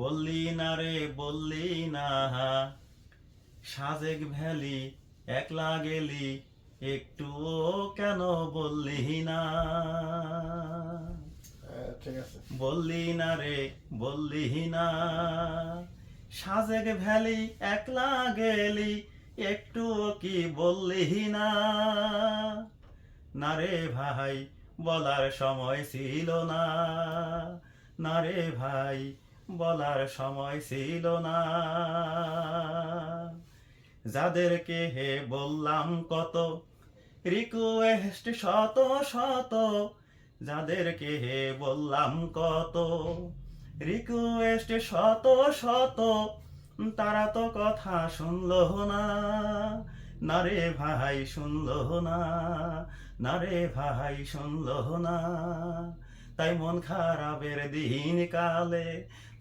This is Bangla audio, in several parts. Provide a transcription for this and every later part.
বললি না রে বললি না, সাজেক ভ্যালি একলা গেলি, একটুও কেন বললি না? ঠিক আছে। বললি না রে বললি না, সাজেক ভ্যালি একলা গেলি, একটুও কি বললি না? না রে ভাই বলার সময় ছিল না, না রে ভাই বলার সময় ছিল না। যাদেরকে হে বললাম কত, রিকোয়েস্ট শত শত, যাদেরকে হে বললাম কত, রিকোয়েস্ট শত শত, তারা তো কথা শুনলো না, না রে ভাই শুনলো না, না রে ভাই শুনলো না। তাই মন খারাপের দিন কালে,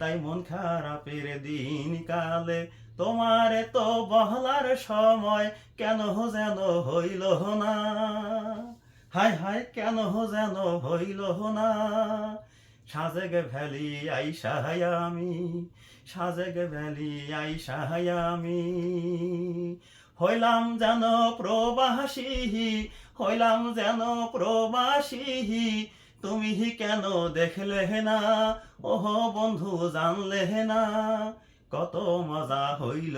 তাই মন খারাপের দিন কালে, তোমার তো বহলার সময় কেন যেন হইল না, হায় হায় কেন যেন হইল না। সাজেক ভ্যালি আইসাই আমি, সাজেক ভ্যালি আইসাই আমি, হইলাম যেন প্রবাসী, হইলাম যেন প্রবাসী। তুমি কেন দেখলে না, ওহ বন্ধু জানলে না, কত মজা হইল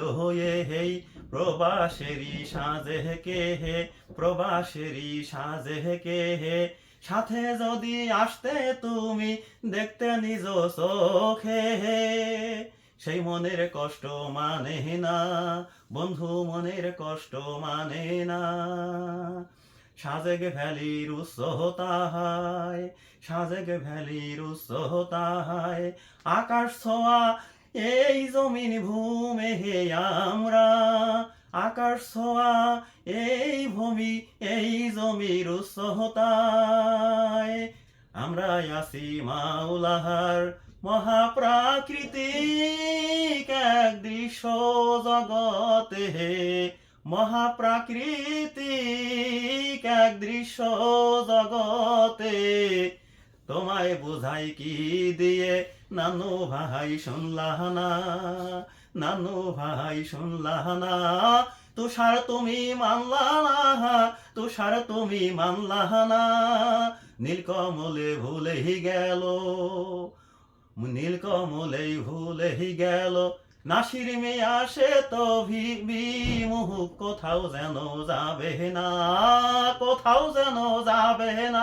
হেই প্রবাসেরই সাজে কে হে, প্রবাসেরই সাজে কে হে। সাথে যদি আসতে তুমি, দেখতে নিজ চোখে, সেই মনের কষ্ট মানে না বন্ধু, মনের কষ্ট মানে না। সাজেক ভ্যালির উৎসতাহায়, সাজেক ভ্যালির উৎসতাহায়, আকাশ ছোঁয়া এই জমিন ভূমে হে আমরা, আকাশ ছোঁয়া এই ভূমি এই জমির উৎসতায়, আমরা আছি মাওলাহার মহাপ্রাকৃতিক এক দৃশ্য জগতে, মহাপ্রাকৃতিক এক দৃশ্য জগতে। তোমায় বুঝাই কি দিয়ে নানু ভাই শুনলাহ না, নানু ভাই শুনলাহ না। তুষার তুমি মানলা না, তুষার তুমি মানলাহ না। নীলকমলে ভুলেই গেল, নীলকমলে ভুলেই গেল, নাসির মিয়া সে তো বিমুখ, কোথাও যেন যাবে না, কোথাও যেন যাবে না।